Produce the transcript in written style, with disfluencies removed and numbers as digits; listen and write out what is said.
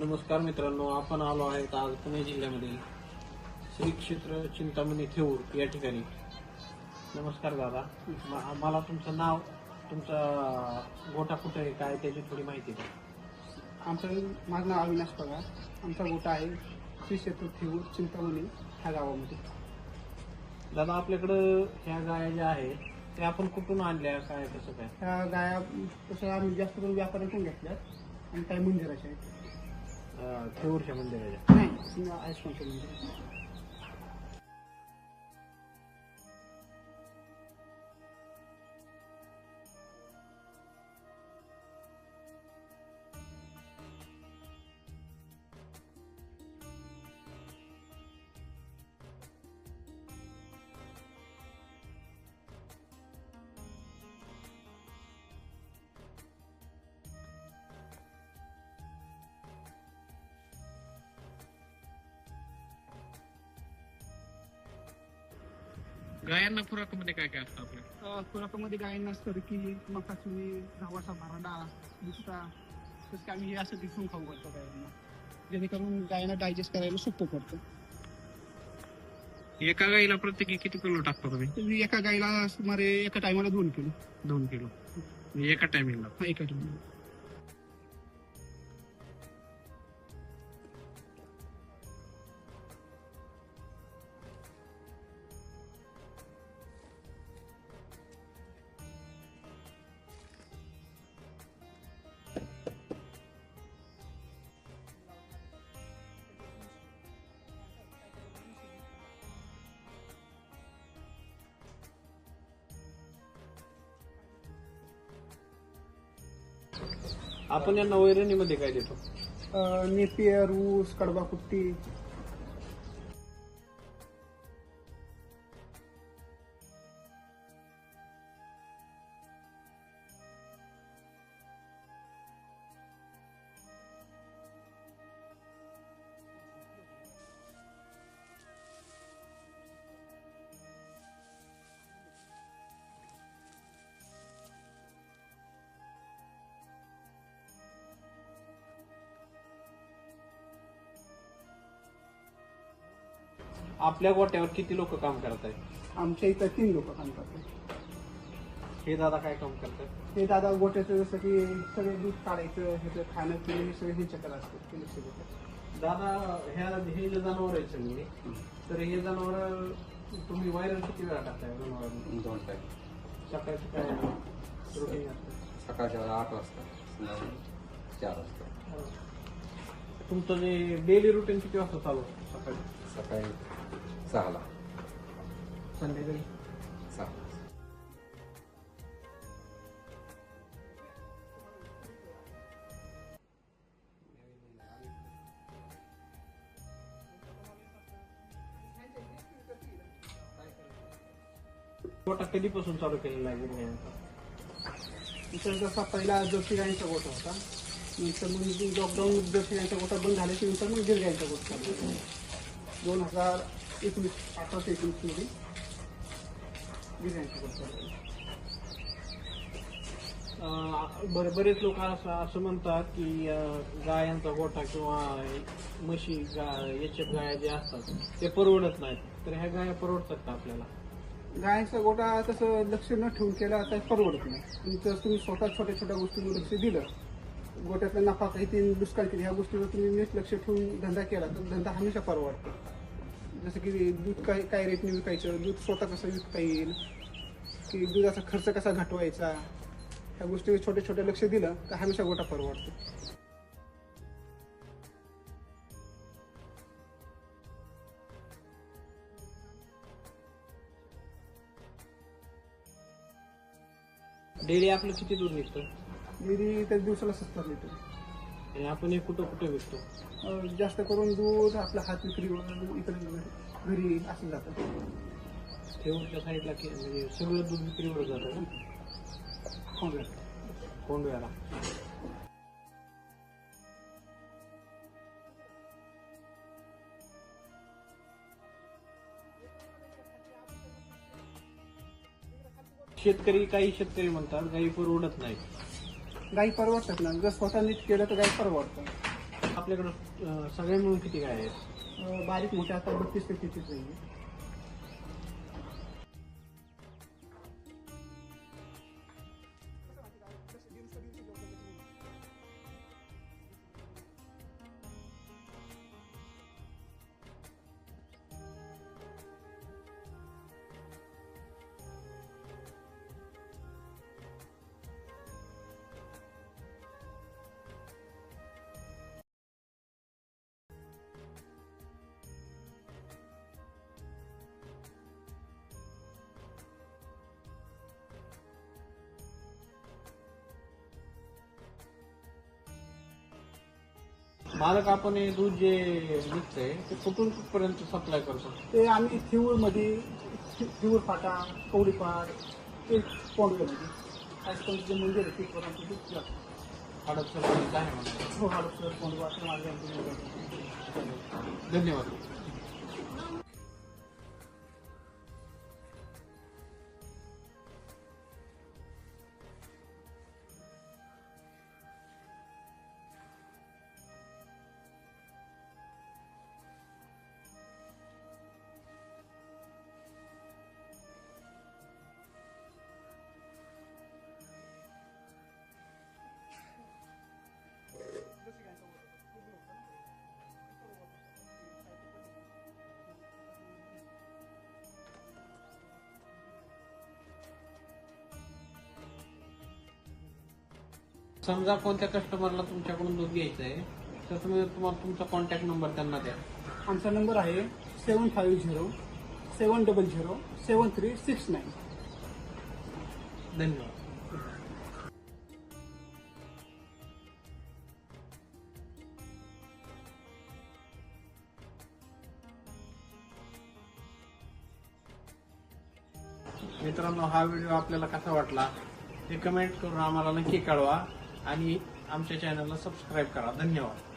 नमस्कार मित्रांनो, आपण आलो आहेत आज पुणे जिल्ह्यामधील श्री क्षेत्र चिंतामणी थेऊर या ठिकाणी. नमस्कार दादा, मला तुमचं नाव, तुमचा गोठा कुठे आहे, काय त्याची थोडी माहिती द्या. माझं नाव अविनाश पगार. आमचा गोठा आहे श्री क्षेत्र थेऊर चिंतामणी ह्या गावामध्ये. दादा, आपल्याकडं ह्या गाया ज्या आहेत त्या आपण कुठून आणल्या, काय कसं काय? ह्या गाया तसं आम्ही जास्त करून व्यापाऱ्यातून घेतल्या आणि काही मंदिराच्या आहेत. थेऊरच्या मंदिराच्या? नाही, आयस्कॉनच्या मंदिर. गायांना खुराकामध्ये काय काय असतं आपल्या? खुराकामध्ये गायींना सरकी, मकाचुरी, गव्हाचा भरडा, दुसरा तसं की आम्ही हे असं दिसून खाऊ घालतो गायींना, जेणेकरून गायींना डायजेस्ट करायला सोपं पडतं. एका गाईला प्रत्येकी किती किलो टाकतो तुम्ही? तुम्ही एका गायीला सुमारे एका टायमाला 2 किलो. 2 किलो एका टायमिंगला? एका टायमाला. आपण यांना वैरणीमध्ये काय देतो? नेपियर, ऊस, कडबा कुट्टी. आपल्या गोट्यावर किती लोक काम करत आहेत? आमच्या इथं 3 लोक काम करतात. हे दादा काय काम करतात? हे दादा गोट्याचं जसं की सगळे दूध काढायचं, ह्याचं खाणं पिणं हे सगळे ह्यांच्याकडे असतं. दादा, हे जे जनावर आहे सगळे, तर हे जनावर तुम्ही वायरल किती वेळा टाकताय जनावरांना? 2 टाइम. सकाळचं काय रुटीन असतं? सकाळच्या 8 वाजता, 4 वाजता. तुमचं जे डेली रुटीन किती वाजता चालू असतं? सकाळी 6 ला. संध्याकाळी 6. गोठा कधीपासून चालू केलेला आहे गिरण्यांचा? तर जसा पहिला जर्सी गायींचा गोठा होता, नंतर मग लॉकडाऊन जर्सी गायींचा गोठा बंद झाल्याच्या नंतर मग गिर गायींचा गोठा चालू. 2019, 18 ते 19 मध्ये गिर गायींचा गोठा चालू. बरेच लोक असं म्हणतात की गायांचा गोठा किंवा म्हशी याच्या गाया जे असतात ते परवडत नाहीत, तर ह्या गाया परवडतात का आपल्याला? गायींचा गोठा तसं लक्ष न ठेवून केला तर परवडत नाही. आणि जर तुम्ही स्वतः छोट्या छोट्या गोष्टींवर लक्ष दिलं, गोट्यातला नफा काही ते नुकसान केली, ह्या गोष्टीवर तुम्ही नीट लक्ष ठेवून धंदा केला तर धंदा हमेशा परवडतो. जसं की दूध काय रेटने विकायचं, दूध स्वतः कसं विकता येईल, की दुधाचा खर्च कसा घटवायचा, ह्या गोष्टीवर छोटे छोटे लक्ष दिलं तर हमेशा गोठा परवडतो. डेली आपलं किती दूध निघतं? डेली तर दिवसाला 70 लिटर. आणि आपण हे कुठं कुठं विकतो? जास्त करून दूध आपल्या हात विक्रीवर, इकडे घरी असं जातं. थेऊरच्या साईडला म्हणजे सगळं दूध विक्रीवर जातं का? कोंडव्याला. काही शेतकरी म्हणतात गाई परवडत नाही. गाई परवडतात ना, जर स्वतः नीट केलं तर गाई परवडतात. आपल्याकडं सगळे मिळून किती गाय आहेत? बारीक मोठ्या आता 32 ते 33 राहील. मालक, आपण हे दूध जे निघतंय ते कुठपर्यंत सप्लाय करतो? ते आम्ही थिऊर फाटा, कवडीपाड, ते कोंडव्यामध्ये आजकाल जे मंदिर आहे तिथपर्यंत दूध जातं. हडपसर आहे म्हणा. हो, हडपसर, कोंडवा असं माझ्या धन्यवाद. समजा कोणत्या कस्टमरला तुमच्याकडून दूध घ्यायचं आहे तर तुम्हाला तुमचा कॉन्टॅक्ट नंबर त्यांना द्या. आमचा नंबर आहे 750-700-7369. धन्यवाद. मित्रांनो, हा व्हिडिओ आपल्याला कसा वाटला ते कमेंट करून आम्हाला नक्की कळवा आणि आमच्या चॅनलला सबस्क्राईब करा. धन्यवाद.